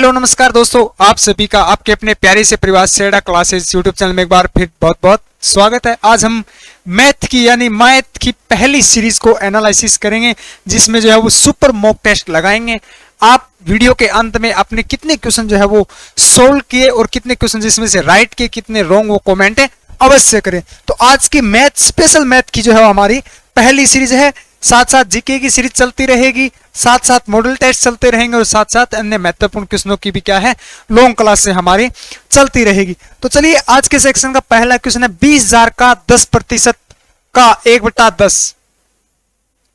Hello नमस्कार दोस्तों, आप सभी का आपके अपने प्यारे से परिवार सेड़ा क्लासेस यूट्यूब चैनल में एक बार फिर बहुत बहुत स्वागत है। आज हम मैथ की यानी मैथ की पहली सीरीज को एनालिसिस करेंगे, जिसमें जो है वो सुपर मॉक टेस्ट लगाएंगे। आप वीडियो के अंत में अपने कितने क्वेश्चन जो है वो सोल्व किए और कितने क्वेश्चन जिसमें से राइट किए, कितने रॉन्ग, वो कमेंट अवश्य करें। तो आज की मैथ स्पेशल मैथ की जो है हमारी पहली सीरीज है। साथ साथ जीके की सीरीज चलती रहेगी, साथ साथ मॉडल टेस्ट चलते रहेंगे और साथ साथ अन्य महत्वपूर्ण क्वेश्चनों की भी क्या है लॉन्ग क्लास से हमारी चलती रहेगी। तो चलिए आज के सेक्शन का पहला क्वेश्चन है 20,000 का 10% का 1/10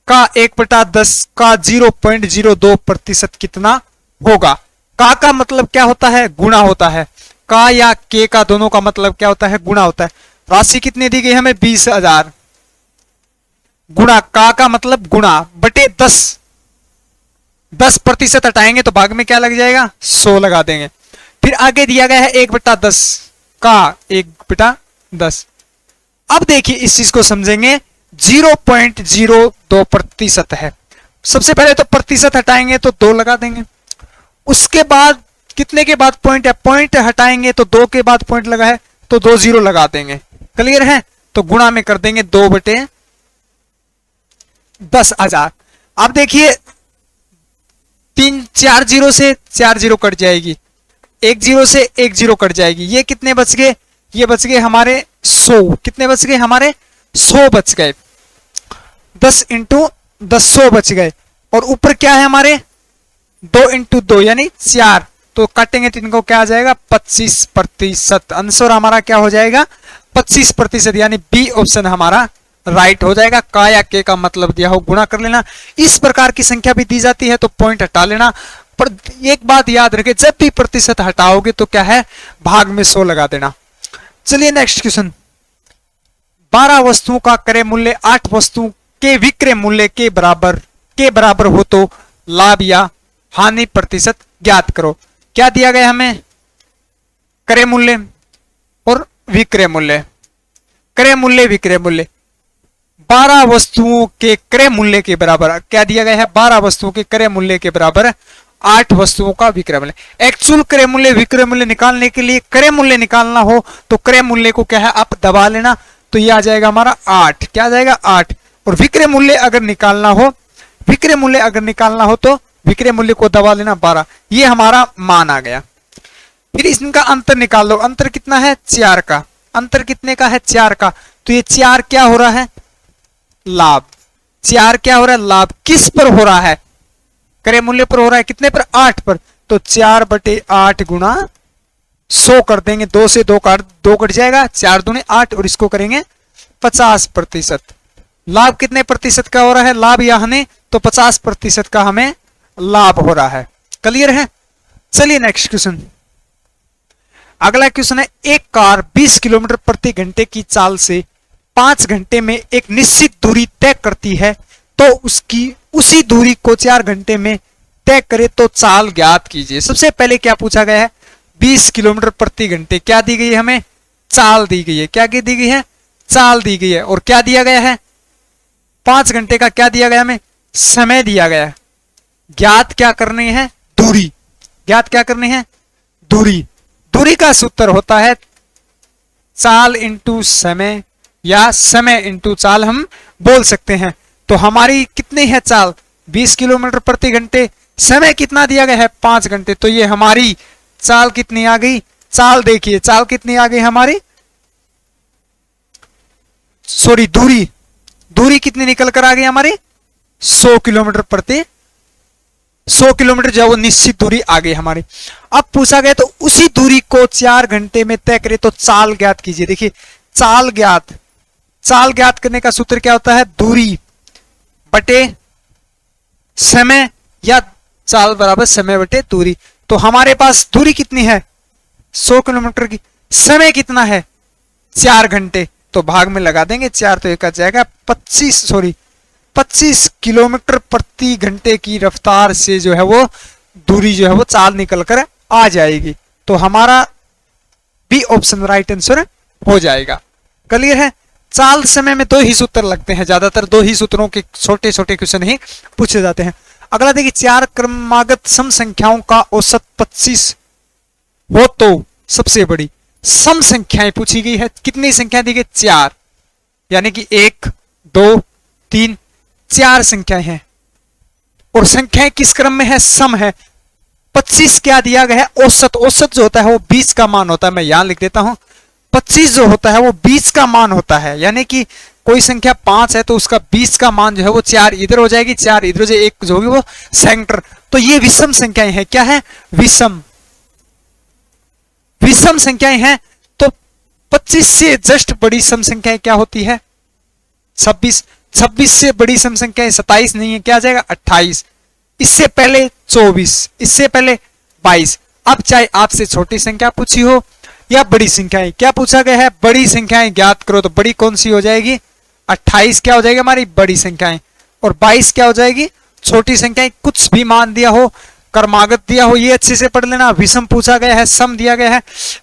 का 1/10 का 0.02% कितना होगा। का मतलब क्या होता है? गुणा होता है। का या के का दोनों का मतलब क्या होता है? गुणा होता है। राशि कितनी दी गई हमें? 20,000 गुणा का मतलब गुणा बटे 10। 10% हटाएंगे तो भाग में क्या लग जाएगा? 100 लगा देंगे। फिर आगे दिया गया है 1/10 का 1/10। अब देखिए इस चीज को समझेंगे। 0.02% है। सबसे पहले तो प्रतिशत हटाएंगे तो 2 लगा देंगे। उसके बाद कितने के बाद पॉइंट है? पॉइंट हटाएंगे तो 2 के बाद पॉइंट लगा है तो 2 0 लगा देंगे। क्लियर है? तो गुणा में कर देंगे 2/10,000। अब देखिए 4 0 से 4 0 कट जाएगी, 1 0 से 1 0 कट जाएगी। ये कितने बच गए? ये बच गए हमारे 100। कितने बच गए हमारे? 100 बच गए। 10 × 10 100 बच गए। और ऊपर क्या है हमारे? 2 × 2 यानी 4। तो काटेंगे तो इनको क्या आ जाएगा? 25%। आंसर हमारा क्या हो जाएगा? 25%, यानी बी ऑप्शन हमारा राइट हो जाएगा। का या के का मतलब दिया हो, गुणा कर लेना। इस प्रकार की संख्या भी दी जाती है तो पॉइंट हटा लेना। पर एक बात याद रखें, जब भी प्रतिशत हटाओगे तो क्या है? भाग में 100 लगा देना। चलिए नेक्स्ट क्वेश्चन। 12 वस्तुओं का क्रय मूल्य 8 वस्तुओं के विक्रय मूल्य के बराबर हो तो लाभ या हानि प्रतिशत ज्ञात करो। क्या दिया गया हमें? क्रय मूल्य और विक्रय मूल्य। क्रय मूल्य, विक्रय मूल्य। 12 वस्तुओं के क्रय मूल्य के बराबर क्या दिया गया है? 12 वस्तुओं के क्रय मूल्य के बराबर 8 वस्तुओं का विक्रय मूल्य। एक्चुअल क्रय मूल्य, विक्रय मूल्य निकालने के लिए क्रय मूल्य निकालना हो तो क्रय मूल्य को क्या है? आप दबा लेना तो ये आ जाएगा हमारा 8। क्या आ जाएगा? 8। और विक्रय मूल्य अगर निकालना हो, विक्रय मूल्य अगर निकालना हो तो विक्रय मूल्य को दबा लेना 12। ये हमारा मान आ गया। फिर इनका अंतर निकाल लो। अंतर कितना है? 4 का। अंतर कितने का है? 4 का। तो ये 4 क्या हो रहा है? लाभ। 4 क्या हो रहा है? लाभ। किस पर हो रहा है? क्रय मूल्य पर हो रहा है। कितने पर? 8 पर। तो 4/8 गुणा 100 कर देंगे। 2 से 2 कट जाएगा। 4 दूने 8 और इसको करेंगे 50%। लाभ कितने प्रतिशत का हो रहा है? लाभ या हानि? तो 50% का हमें लाभ हो रहा है। क्लियर है? चलिए नेक्स्ट क्वेश्चन। अगला क्वेश्चन है, एक कार 20 किलोमीटर प्रति घंटे की चाल से 5 घंटे में एक निश्चित दूरी तय करती है तो उसी दूरी को 4 घंटे में तय करे तो चाल ज्ञात कीजिए। सबसे पहले क्या पूछा गया है? 20 किलोमीटर प्रति घंटे। क्या दी गई है हमें? चाल दी गई है। क्या दी गई है? चाल दी गई है। और क्या दिया गया है? 5 घंटे का क्या दिया गया हमें? समय दिया गया है। ज्ञात क्या करनी है? दूरी। ज्ञात क्या करनी है? दूरी। दूरी का सूत्र होता है चाल इंटू समय या समय इंटू चाल, हम बोल सकते हैं। तो हमारी कितनी है चाल? 20 किलोमीटर प्रति घंटे। समय कितना दिया गया है? 5 घंटे। तो ये हमारी चाल कितनी आ गई? चाल देखिए, चाल कितनी आ गई हमारी? सॉरी, दूरी। दूरी कितनी निकल कर आ गई हमारी? 100 किलोमीटर जो है वो निश्चित दूरी आ गई हमारी। अब पूछा गया तो उसी दूरी को 4 घंटे में तय करे तो चाल ज्ञात कीजिए। देखिए चाल ज्ञात करने का सूत्र क्या होता है? दूरी बटे समय या चाल बराबर समय बटे दूरी। तो हमारे पास दूरी कितनी है? 100 किलोमीटर की। समय कितना है? 4 घंटे। तो भाग में लगा देंगे 4 तो एक आ जाएगा 25 किलोमीटर प्रति घंटे की रफ्तार से जो है वो दूरी जो है वो चाल निकल कर आ जाएगी। तो हमारा बी ऑप्शन राइट आंसर हो जाएगा। क्लियर है? चाल समय में 2 ही सूत्र लगते हैं, ज्यादातर 2 ही सूत्रों के छोटे छोटे क्वेश्चन ही पूछे जाते हैं। अगला देखिए, चार क्रमागत सम संख्याओं का औसत 25 हो तो सबसे बड़ी। सम संख्याएं पूछी गई है, कितनी संख्या दी गई? 4, यानी कि 1 2 3 4 संख्याएं हैं और संख्याएं किस क्रम में है? सम है। 25 क्या दिया गया है? औसत। औसत जो होता है वो 20 का मान होता है। मैं यहां लिख देता हूं, 25 जो होता है वो 20 का मान होता है, यानी कि कोई संख्या 5 है तो उसका 20 का मान जो है वो 4 इधर हो जाएगी, 4 इधर हो जाएगी, 1 जो होगी वो सेंटर। तो ये विषम संख्याएं हैं। क्या है? विषम। विषम संख्याएं हैं। तो 25 से जस्ट बड़ी सम संख्याएं क्या होती है? 26। 26 से बड़ी सम संख्याएं 27 नहीं है, क्या आ जाएगा? 28। इससे पहले 24, इससे पहले 22। अब चाहे आपसे छोटी संख्या पूछी हो या बड़ी संख्याएं, क्या पूछा गया है? बड़ी संख्याएं ज्ञात करो। तो बड़ी कौन सी हो जाएगी? 28 क्या हो जाएगी हमारी? बड़ी संख्याएं। और 22 क्या हो जाएगी? छोटी संख्याएं। कुछ भी मान दिया हो, क्रमागत दिया हो, ये अच्छे से पढ़ लेना। विषम पूछा गया है, सम दिया गया है।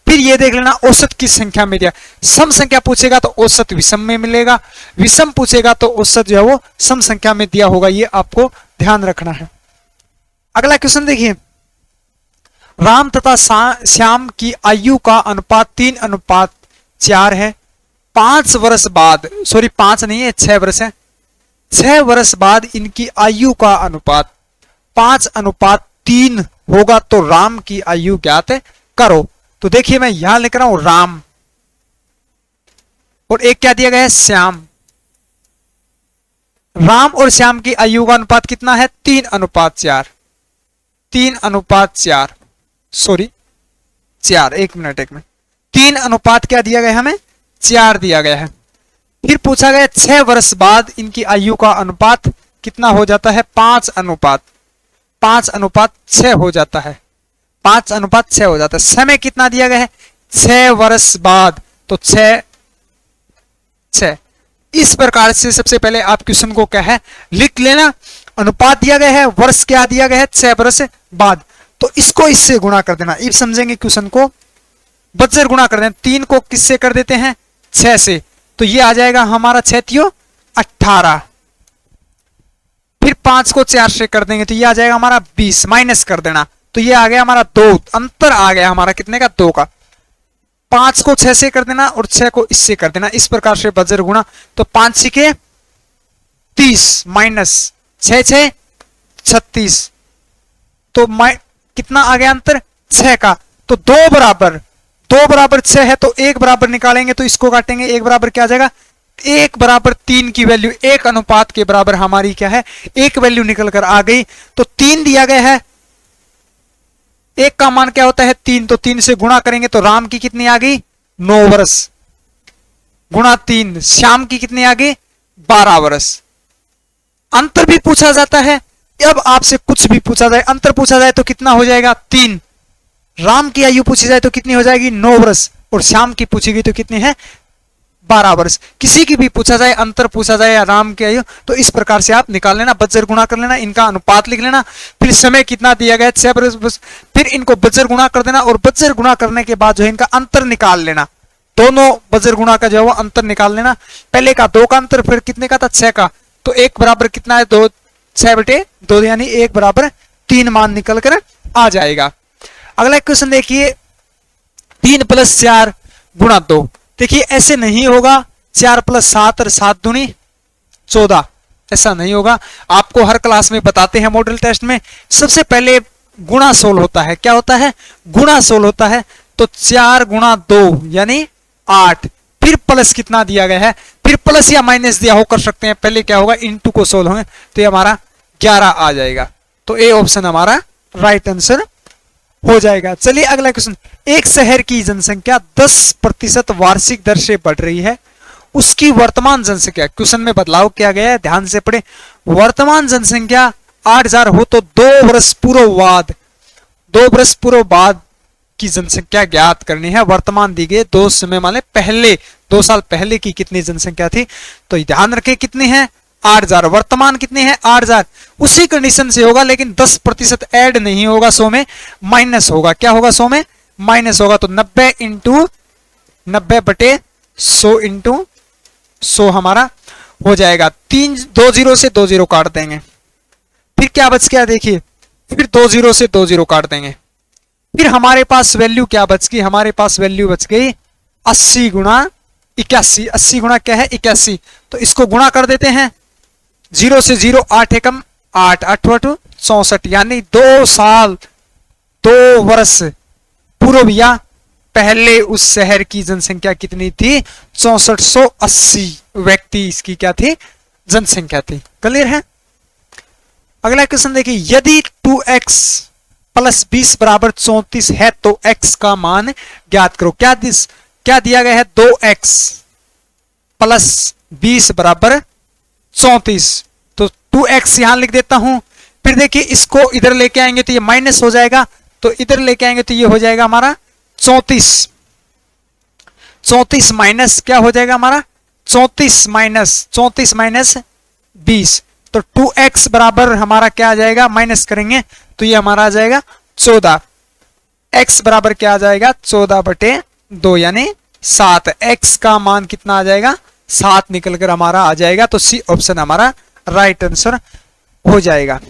फिर ये देख लेना औसत किस संख्या में दिया। सम संख्या पूछेगा तो औसत विषम में मिलेगा, विषम पूछेगा तो औसत जो है वो सम संख्या में दिया होगा। ये आपको ध्यान रखना है। अगला क्वेश्चन देखिए, राम तथा श्याम की आयु का अनुपात 3:4 है। 5 वर्ष बाद, सॉरी 5 नहीं है, 6 वर्ष है। 6 वर्ष बाद इनकी आयु का अनुपात 5:3 होगा तो राम की आयु ज्ञात करो। तो देखिए मैं यहां लिख रहा हूं राम, और एक क्या दिया गया है? श्याम। राम और श्याम की आयु का अनुपात कितना है? 3:4। 3:4, सॉरी 4, 1 मिनट 3 अनुपात क्या दिया गया है? हमें 4 दिया गया है। फिर पूछा गया 6 वर्ष बाद इनकी आयु का अनुपात कितना हो जाता है? 5:6 हो जाता है। 5:6 हो जाता है। समय कितना दिया गया है? 6 वर्ष बाद। तो 6 इस प्रकार से सबसे पहले आप क्वेश्चन को क्या है लिख लेना। अनुपात दिया गया है, वर्ष क्या दिया गया है? 6 वर्ष बाद। तो इसको इससे गुणा कर देना। अब समझेंगे क्वेश्चन को, बज्जर गुणा कर देना। 3 को किससे कर देते हैं? 6 से। तो ये आ जाएगा हमारा 6 18। फिर 5 को 4 से कर देंगे तो ये आ जाएगा हमारा 20, माइनस कर देना। तो ये आ गया हमारा 2, अंतर आ गया हमारा कितने का? 2 का। 5 को 6 से कर देना और 6 को इससे कर देना। इस प्रकार से बज्जर गुणा। तो 5 6 30 माइनस 6 36। तो कितना आ गया अंतर? 6 का। तो 2 बराबर 6 है तो 1 बराबर निकालेंगे तो इसको काटेंगे। 1 बराबर क्या आ जाएगा? 1 बराबर 3 की वैल्यू 1 अनुपात के बराबर हमारी क्या है? 1 वैल्यू निकल कर आ गई। तो 3 दिया गया है, 1 का मान क्या होता है? 3। तो 3 से गुणा करेंगे तो राम की कितनी आ गई? 9 वर्ष गुणा 3। श्याम की कितनी आ गई? 12 वर्ष। अंतर भी पूछा जाता है। अब आपसे कुछ भी पूछा जाए, अंतर पूछा जाए तो कितना हो जाएगा? 3। राम की आयु पूछी जाए तो कितनी हो जाएगी? 9 वर्ष। और श्याम की पूछी गई तो कितनी है? 12 वर्ष। किसी की भी पूछा जाए, अंतर पूछा जाए या राम की आयु, तो इस प्रकार से आप निकाल लेना, बज्जर गुणा कर लेना, इनका अनुपात लिख लेना। फिर समय कितना दिया गया है? 6 वर्ष। फिर इनको बज्जर गुणा कर देना और बज्जर गुणा करने के बाद जो है इनका अंतर निकाल लेना। दोनों बज्जर गुणा का जो है वो अंतर निकाल लेना। पहले का 2 का अंतर, फिर कितने का था? 6 का। तो 1 बराबर कितना है? 2, 6/2, यानी 1 बराबर 3 मान निकल कर आ जाएगा। अगला क्वेश्चन देखिए, 3 + 4 गुणा 2। देखिए ऐसे नहीं होगा। 4 + 7 और 7 दूनी 14, ऐसा नहीं होगा। आपको हर क्लास में बताते हैं मॉडल टेस्ट में, सबसे पहले गुणा 16 होता है। क्या होता है? गुणा 16 होता है। तो 4 गुणा 2 यानी 8। फिर प्लस कितना दिया गया है? फिर प्लस या माइनस दिया हो कर सकते हैं। पहले क्या होगा? इंटू को 16 होंगे तो ये हमारा 11 आ जाएगा। तो ए ऑप्शन हमारा राइट आंसर हो जाएगा। चलिए अगला क्वेश्चन, एक शहर की जनसंख्या 10% वार्षिक दर से बढ़ रही है, उसकी वर्तमान जनसंख्या, क्वेश्चन में बदलाव किया गया है, ध्यान से पढ़े। वर्तमान जनसंख्या 8000 हो तो 2 वर्ष पूर्व बाद की जनसंख्या ज्ञात करनी है। वर्तमान दी गई 2 समय वाले पहले 2 साल पहले की कितनी जनसंख्या थी? तो ध्यान रखें कितनी है? 8000। वर्तमान कितने हैं? 8000। उसी कंडीशन से होगा लेकिन 10% ऐड नहीं होगा, 100 में माइनस होगा। क्या होगा? 100 में माइनस होगा। तो 90 × 90/100 × 100 हमारा हो जाएगा। 2 0 से 2 0 काट देंगे। फिर क्या बच गया देखिए, फिर 2 जीरो से 2 जीरो काट देंगे, फिर हमारे पास वैल्यू क्या बच गई, हमारे पास वैल्यू बच गई 80 गुणा 81। 80 गुणा क्या है 81, तो इसको गुणा कर देते हैं, 0 से 0 8 एकम 8, 8 8 64, यानी 2 साल 2 वर्ष पूर्व या पहले उस शहर की जनसंख्या कितनी थी, 6480 व्यक्ति इसकी क्या थी, जनसंख्या थी। क्लियर है। अगला क्वेश्चन देखिए, यदि 2x प्लस 20 बराबर 34 है तो x का मान ज्ञात करो। क्या दिया गया है, 2x प्लस 20 बराबर 34, तो 2x यहां लिख देता हूं। फिर देखिए इसको इधर लेके आएंगे तो ये माइनस हो जाएगा, तो इधर लेके आएंगे तो ये हो जाएगा हमारा 34, 34 माइनस क्या हो जाएगा हमारा 34 माइनस 20, तो 2x बराबर हमारा क्या आ जाएगा, माइनस करेंगे तो ये हमारा आ जाएगा 14, x बराबर क्या आ जाएगा 14/2 यानी 7। x का मान कितना आ जाएगा 7 निकल कर हमारा आ जाएगा, तो सी ऑप्शन हमारा राइट आंसर हो जाएगा।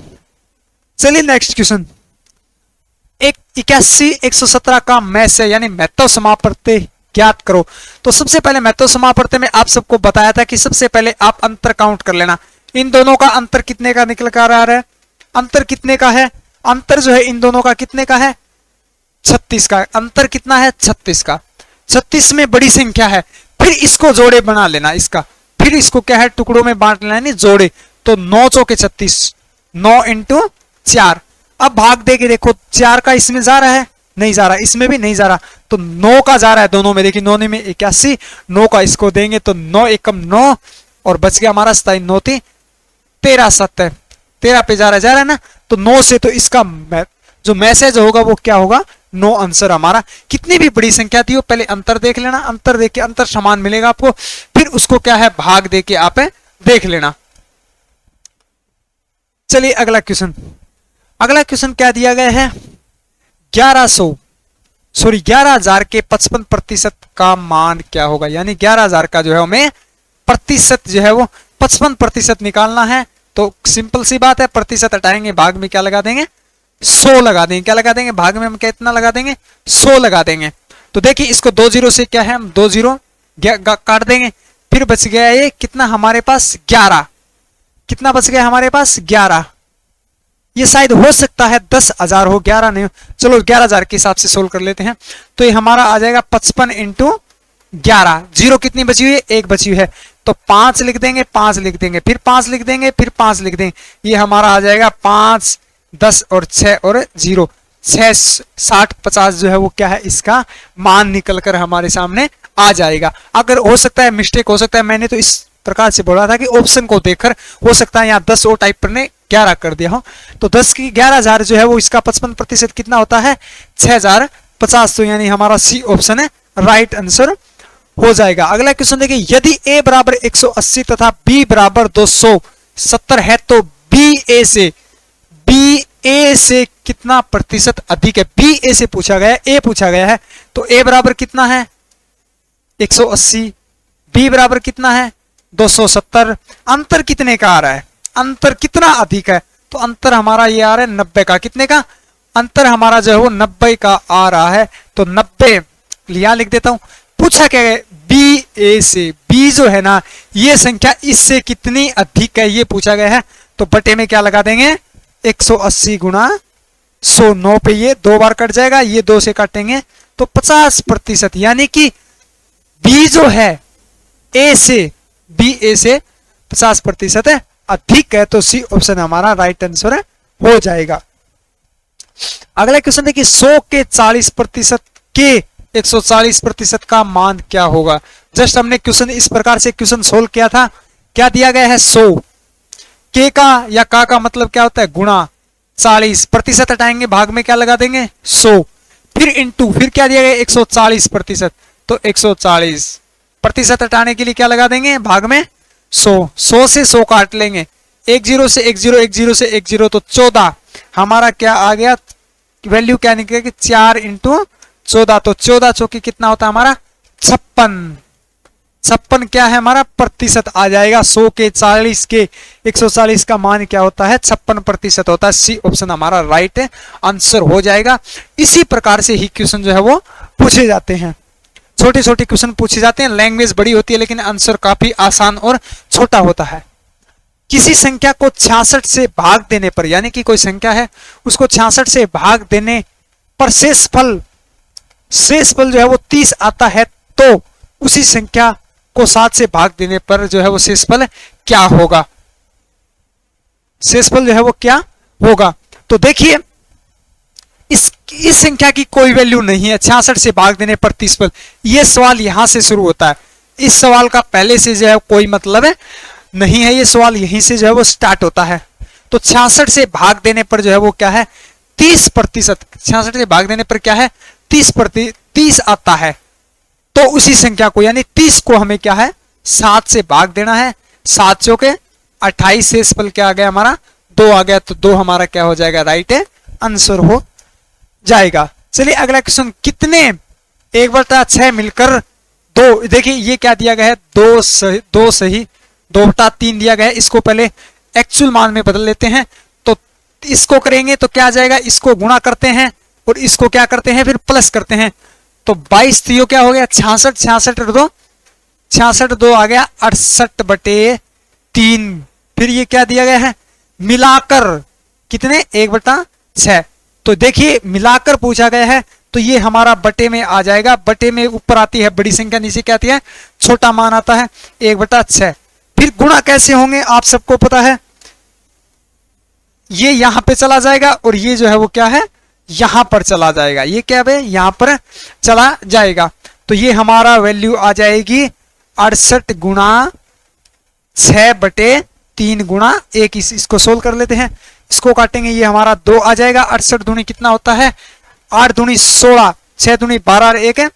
चलिए नेक्स्ट क्वेश्चन, 81 117 का मैस है यानी महत्व समापत्ति ज्ञात करो। तो सबसे पहले महत्व समापत्ति में आप सबको बताया था कि सबसे पहले आप अंतर काउंट कर लेना। इन दोनों का अंतर कितने का निकल कर आ रहा है, अंतर कितने का है, अंतर जो है इन दोनों का कितने का है 36 का, अंतर कितना है 36 का। 36 में बड़ी संख्या है, फिर इसको जोड़े बना लेना, इसका फिर इसको क्या है टुकड़ों में बांट लेना नहीं जोड़े, तो 9 चौके 36, 9 इंटू 4। अब भाग दे के देखो 4 का इसमें जा रहा है, नहीं जा रहा, इसमें भी नहीं जा रहा, तो 9 का जा रहा है दोनों में। देखिए 9 में 81, 9 का इसको देंगे तो 9 एकम 9 और बच गया हमारा 27, 9 थी 13 7 है, 13 पे जा रहा है ना, तो 9 से तो इसका जो मैसेज होगा वो क्या होगा 9 आंसर हमारा। कितनी भी बड़ी संख्या थी वो पहले अंतर देख लेना, अंतर देख के अंतर समान मिलेगा आपको, फिर उसको क्या है भाग दे के आप देख लेना। चलिए अगला क्वेश्चन, अगला क्वेश्चन क्या दिया गया है, 11,000 के 55% का मान क्या होगा, यानी 11,000 का जो है हमें प्रतिशत जो है वो 55% निकालना है। तो सिंपल सी बात है, प्रतिशत हटाएंगे भाग में क्या लगा देंगे 100 लगा देंगे, क्या लगा देंगे भाग में हम कितना लगा देंगे 100 लगा देंगे। तो देखिए इसको 2 जीरो से क्या है हम 2 जीरो काट देंगे, फिर बच गया ये कितना हमारे पास 11, कितना बच गया हमारे पास 11। ये शायद हो सकता है 10,000 हो, 11 नहीं, चलो 11,000 के हिसाब से सोल्व कर लेते हैं। तो ये हमारा आ जाएगा 55 इंटू 11, जीरो कितनी बची हुई है 1 बची हुई है, तो 5 लिख देंगे, 5 लिख देंगे, फिर 5 लिख देंगे, फिर 5 लिख देंगे, ये हमारा आ जाएगा 5 10 और 6 और 0, 6 60 50 जो है वो क्या है इसका मान निकल कर हमारे सामने आ जाएगा। अगर हो सकता है मिस्टेक हो सकता है, मैंने तो इस प्रकार से बोला था कि ऑप्शन को देखकर हो सकता है यहाँ 10 और टाइप पर ने 11 कर दिया हो, तो 10 की 11,000 जो है वो इसका 55% कितना होता है 6,050, तो यानी हमारा सी ऑप्शन है राइट आंसर हो जाएगा। अगला क्वेश्चन देखिए, यदि a बराबर 180 तथा b बराबर 270 है तो b a से कितना प्रतिशत अधिक है, b a से पूछा गया है, a पूछा गया है, तो a बराबर कितना है 180, b बराबर कितना है 270, अंतर कितने का आ रहा है, अंतर कितना अधिक है, तो अंतर हमारा ये आ रहा है 90 का, कितने का अंतर हमारा जो है वो 90 का आ रहा है, तो 90 लिया लिख देता हूं। पूछा क्या है बी ए से, बी जो है ना ये संख्या इससे कितनी अधिक है ये पूछा गया है, तो बटे में क्या लगा देंगे 180 गुणा 100, 9 पे ये 2 बार कट जाएगा, ये 2 से काटेंगे तो 50%, यानी कि बी जो है ए से, बी ए से 50% है अधिक है, तो सी ऑप्शन हमारा राइट आंसर हो जाएगा। अगला क्वेश्चन देखिए, 100 के 40% के 140% का मान क्या होगा। जस्ट हमने क्वेश्चन इस प्रकार से क्वेश्चन सोल्व किया था, क्या दिया गया है 100 के का या का मतलब क्या होता है गुणा 40, प्रतिशत हटाएंगे भाग में क्या लगा देंगे 100, फिर इंटू, फिर क्या दिया गया 140%, तो 140 प्रतिशत हटाने के लिए क्या लगा देंगे भाग में 100, 100 से 100 काट लेंगे, 1 0 से 1 0, 1 0 से 1 0, तो 14 हमारा क्या आ गया वैल्यू क्या निकलेगी 4 इंटू 14, तो 14 चौकी कितना होता है हमारा 56, 56 क्या है हमारा प्रतिशत आ जाएगा। 100 के 40 के 140 का मान क्या होता है 56% होता है। सी ऑप्शन हमारा राइट आंसर हो जाएगा। इसी प्रकार से ही क्वेश्चन जो है वो पूछे जाते हैं, छोटे छोटे क्वेश्चन पूछे जाते हैं। लैंग्वेज बड़ी होती है लेकिन आंसर काफी आसान और छोटा होता है। किसी संख्या को 66 से भाग देने पर, यानी कि कोई संख्या है उसको 66 से भाग देने पर शेषफल जो है वो 30 आता है, तो उसी संख्या को 7 से भाग देने पर जो है वो शेषफल क्या होगा। शेषफल जो है वो क्या होगा। तो देखिए इस संख्या की कोई वैल्यू नहीं है, 66 से भाग देने पर 30 फल। ये सवाल यहां से शुरू होता है। इस सवाल का पहले से जो है कोई मतलब है नहीं है, ये सवाल यहीं से जो है वो स्टार्ट होता है। तो 66 से भाग देने पर जो है वो क्या है 30%। 66 से भाग देने पर क्या है 30 आता है, तो उसी संख्या को यानी 30 को हमें क्या है 7 से भाग देना है। 7 चौके 28, शेषफल क्या आ गया हमारा 2 आ गया, तो 2 हमारा क्या हो जाएगा राइट आंसर हो जाएगा। चलिए अगला क्वेश्चन, कितने 1/6 मिलकर 2, देखिए ये क्या दिया गया है 2 सही 2/3 दिया गया है। इसको पहले एक्चुअल मान में बदल लेते हैं, तो इसको करेंगे तो क्या आ जाएगा, इसको गुणा करते हैं और इसको क्या करते हैं फिर प्लस करते हैं, तो 22 3 क्या हो गया 66, 66 2 आ गया 68/3। फिर ये क्या दिया गया है मिलाकर कितने 1/6, तो देखिए मिलाकर पूछा गया है तो ये हमारा बटे में आ जाएगा। बटे में ऊपर आती है बड़ी संख्या, नीचे क्या आती है छोटा मान आता है 1/6। फिर गुणा कैसे होंगे आप सबको पता है, ये यहां पे चला जाएगा और ये जो है वो क्या है यहां पर चला जाएगा। ये क्या है यहां पर चला जाएगा, तो ये हमारा वैल्यू आ जाएगी 68 गुणा 6/3 गुणा 1। इसको सोल्व कर लेते हैं, इसको काटेंगे ये हमारा 2 आ जाएगा। 68 दूनी कितना होता है 8 दूनी 16, 6 दूनी 12 और 1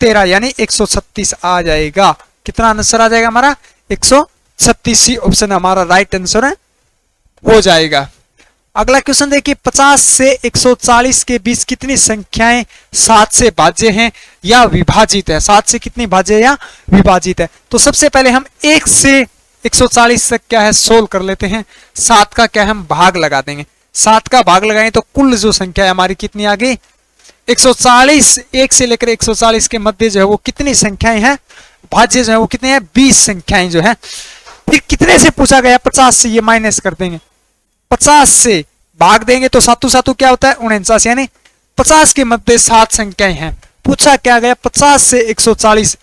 13, यानी 136 आ जाएगा। कितना आंसर आ जाएगा हमारा 136 ऑप्शन हमारा राइट आंसर हो जाएगा। अगला क्वेश्चन देखिए, 50 से 140 के बीच कितनी संख्याएं 7 से भाज्य हैं या विभाजित है। 7 से कितनी भाज्य या विभाजित है, तो सबसे पहले हम 1 से 140 तक क्या है सोल्व कर लेते हैं। 7 का क्या है हम भाग लगा देंगे, 7 का भाग लगाएं तो कुल जो संख्या है हमारी कितनी आ गई 140। 1 से लेकर 140 के मध्य जो है वो कितनी संख्याएं हैं भाज्य जो है वो कितने हैं 20 संख्याएं जो है। फिर कितने से पूछा गया 50 से, ये माइनस कर देंगे, 50 से भाग देंगे तो 7 7 क्या होता है 49, यानी 50 के मध्य 7 संख्याएं हैं। पूछा क्या गया 50 से 140,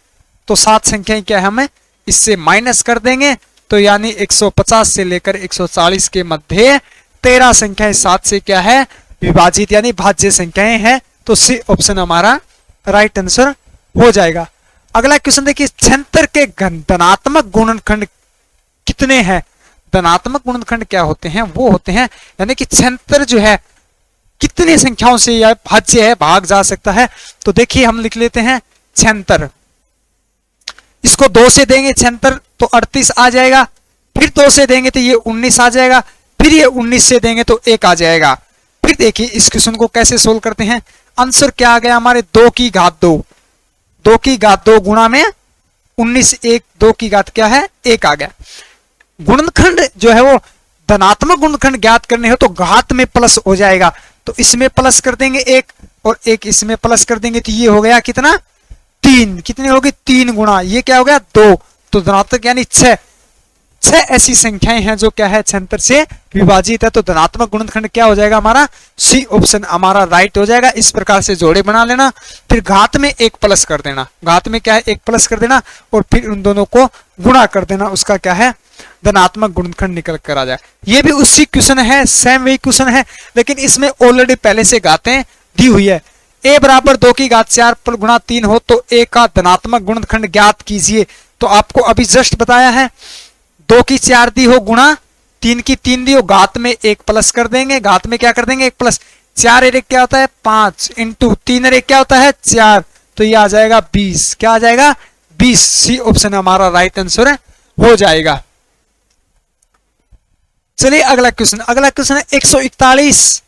तो 7 संख्याएं क्या है हमें इससे माइनस कर देंगे, तो यानी 150 से लेकर 140 के मध्य 13 संख्याएं 7 से क्या है विभाजित यानी भाज्य संख्याएं हैं, तो सी ऑप्शन हमारा राइट आंसर हो जाएगा। अगला क्वेश्चन देखिए, 76 के धनात्मक गुणनखंड कितने हैं। धनात्मक गुणनखंड क्या होते हैं, वो होते हैं यानी कि 76 जो है कितनी संख्याओं से यह भाज्य है भाग जा सकता है। तो देखिए हम लिख लेते हैं 76, इसको 2 से देंगे 76 तो 38 आ जाएगा, फिर 2 से देंगे तो ये 19 आ जाएगा, फिर ये 19 से देंगे तो 1 आ जाएगा। फिर देखिए इस क्वेश्चन को कैसे सोल्व करते हैं, आंसर क्या आ गया हमारे 2 की घात 2, 2 की घात 2 गुणा में 19 1, 2 की घात क्या है 1 आ गया। गुणनखंड जो है वो धनात्मक गुणनखंड ज्ञात करने हो तो घात में प्लस हो जाएगा, तो इसमें प्लस कर देंगे 1 और 1 इसमें प्लस कर देंगे, तो ये हो गया कितना 3, कितनी होगी 3 गुणा ये क्या हो गया 2, तो धनात्मक यानी 6 ऐसी संख्याएं हैं जो क्या है 76 से विभाजित है, तो धनात्मक गुणनखंड क्या हो जाएगा हमारा सी ऑप्शन हमारा राइट हो जाएगा। इस प्रकार से जोड़े बना लेना, फिर घात में 1 प्लस कर देना, घात में क्या है 1 प्लस कर देना और फिर उन दोनों को गुणा कर देना, उसका क्या है धनात्मक गुणनखंड निकल कर आ जाए। ये भी उसी क्वेश्चन है, सेम वही क्वेश्चन है, लेकिन इसमें ऑलरेडी पहले से घातें दी हुई है। a बराबर 2 की घात 4 पर गुणा 3 हो तो a का धनात्मक गुणनखंड ज्ञात कीजिए। तो आपको अभी जस्ट बताया है 2 की 4 दी हो गुणा 3 की 3 दी हो, घात में 1 प्लस कर देंगे, घात में क्या कर देंगे 1 प्लस, 4 एक क्या होता है 5 इंटू 3 एक क्या होता है 4, तो ये आ जाएगा 20, क्या आ जाएगा 20, सी ऑप्शन हमारा राइट आंसर हो जाएगा। चलिए अगला क्वेश्चन है 141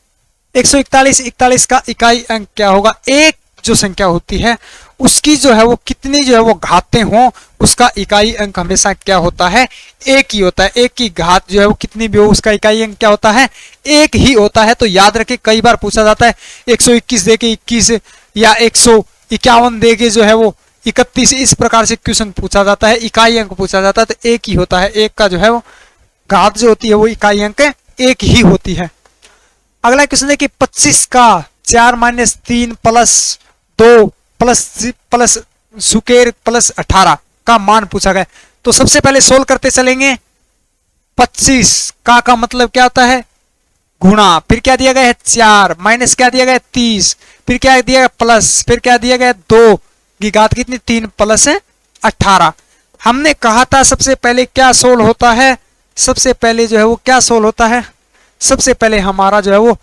41 का इकाई अंक क्या होगा। एक जो संख्या होती है उसकी जो है वो कितनी जो है वो घातें हों उसका इकाई अंक हमेशा क्या होता है, एक ही होता है। एक की घात जो है वो कितनी भी हो, उसका इकाई अंक क्या होता है, एक ही होता है। तो याद रखें, कई बार पूछा जाता है 121 दे के 21 या 151 दे के जो है वो 31, इस प्रकार से क्वेश्चन पूछा जाता है, इकाई अंक पूछा जाता है। तो एक ही होता है, एक का जो है वो घात जो होती है वो इकाई अंक एक ही होती है। अगला क्वेश्चन है कि 25 का 4 - 3 + 2 प्लस सुकेर प्लस 18 का मान पूछा गया। तो सबसे पहले सोल्व करते चलेंगे। 25 का मतलब क्या होता है, गुणा, फिर क्या दिया गया है 4, माइनस क्या दिया गया है 30, फिर क्या दिया गया प्लस, फिर क्या दिया गया 2 की घात कितनी 3 + 18। हमने कहा था सबसे पहले क्या सोल्व होता है, सबसे पहले जो है वो क्या सोल्व होता है, सबसे पहले हमारा जो है वो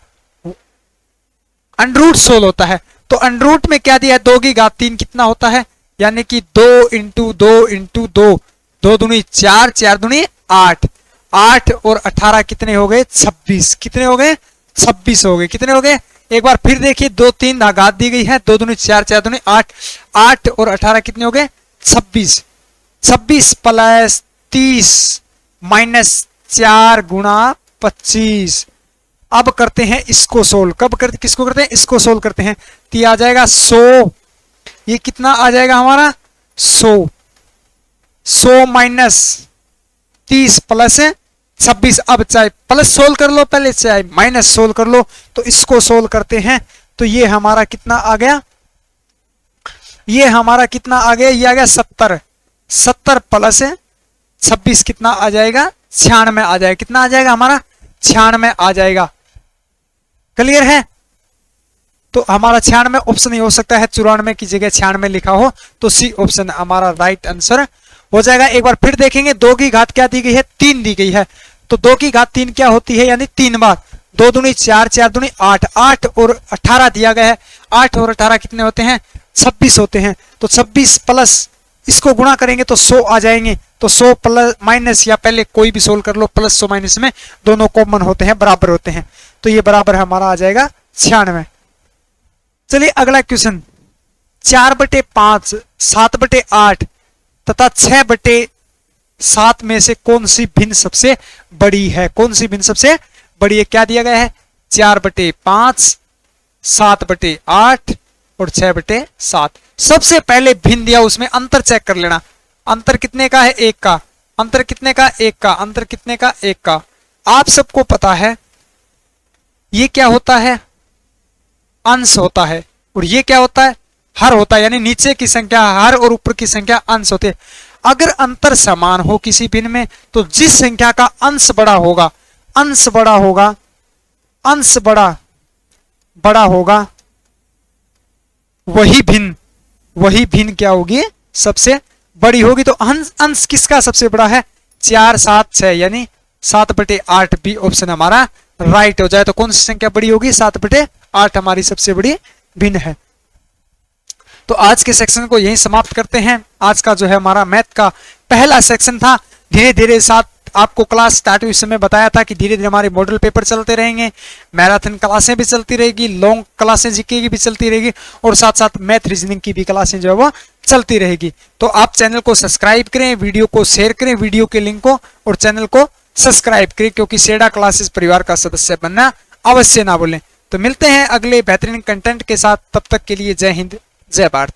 अंडर रूट सोल्व होता है। तो अंडर रूट में क्या दिया है 2 की घात 3 कितना होता है, यानी कि 2 × 2 × 2, 2 दूनी 4, 4 दूनी 8, 8 और 18 कितने हो गए 26, कितने हो गए 26 हो गए, कितने हो गए। एक बार फिर देखिए 2 3 घात दी गई है, 2 दूनी 4, 4 दूनी 8, 8 और 18 कितने हो गए 26, 26 + 30 - 4 × 25। अब करते हैं इसको सोल्व, कब करते किसको करते हैं, इसको सोल्व करते हैं। तो ये आ जाएगा 100, ये कितना आ जाएगा हमारा 100, 100 - 30 + 26। अब चाहे प्लस सोल्व कर लो पहले, चाहे माइनस सोल्व कर लो। तो इसको सोल्व करते हैं, तो ये हमारा कितना आ गया, ये हमारा कितना आ गया, ये आ गया 70, 70 + 26 कितना आ जाएगा 96 आ जाएगा, कितना आ जाएगा हमारा 96 आ जाएगा। क्लियर है। तो हमारा 96 ऑप्शन ही हो सकता है, 94 की जगह 96 लिखा हो, तो सी ऑप्शन हमारा राइट आंसर हो जाएगा। एक बार फिर देखेंगे 2 की घात क्या दी गई है 3 दी गई है। तो 2 की घात 3 क्या होती है, यानी 3 बार, 2 दूनी 4, 4 दूनी 8, 8 और 18 दिया गया है, 8 और 18 कितने होते हैं 26 होते हैं। तो 26 प्लस इसको गुणा करेंगे तो 100 आ जाएंगे। तो 100 प्लस माइनस, या पहले कोई भी सोल्व कर लो, प्लस 100 माइनस में दोनों कॉमन होते हैं, बराबर होते हैं। तो ये बराबर हमारा आ जाएगा 96। चलिए अगला क्वेश्चन, 4/5, 7/8 तथा 6/7 में से कौन सी भिन्न सबसे बड़ी है, कौन सी भिन्न सबसे बड़ी है। क्या दिया गया है 4/5, 7/8 और 6/7। सबसे पहले भिन्न दिया, उसमें अंतर चेक कर लेना। अंतर कितने का है 1 का, अंतर कितने का 1 का, अंतर कितने का 1 का। आप सबको पता है ये क्या होता है, अंश होता है, और ये क्या होता है हर होता है, यानी नीचे की संख्या हर और ऊपर की संख्या अंश होते हैं। अगर अंतर समान हो किसी भिन्न में, तो जिस संख्या का अंश बड़ा होगा, अंश बड़ा होगा, अंश बड़ा होगा, वही भिन्न क्या होगी सबसे बड़ी होगी। तो अंश किसका सबसे बड़ा है 4, 7, 6, यानी 7/8 बी ऑप्शन हमारा राइट हो जाए। तो कौन सी संख्या बड़ी होगी 7/8 हमारी सबसे बड़ी भिन्न है। तो आज के सेक्शन को यहीं समाप्त करते हैं। आज का जो है हमारा मैथ का पहला सेक्शन था। धीरे धीरे साथ आपको क्लास स्टार्ट हुई समय बताया था कि धीरे धीरे हमारे मॉडल पेपर चलते रहेंगे, मैराथन क्लासें भी चलती रहेगी, लॉन्ग क्लासें जीके की भी चलती रहेगी, और साथ साथ मैथ रीजनिंग की भी क्लासें जो है वो चलती रहेगी। तो आप चैनल को सब्सक्राइब करें, वीडियो को शेयर करें, वीडियो के लिंक को और चैनल को सब्सक्राइब करें, क्योंकि सेडा क्लासेस परिवार का सदस्य बनना अवश्य ना भूलें। तो मिलते हैं अगले बेहतरीन कंटेंट के साथ, तब तक के लिए जय हिंद, जय भारत।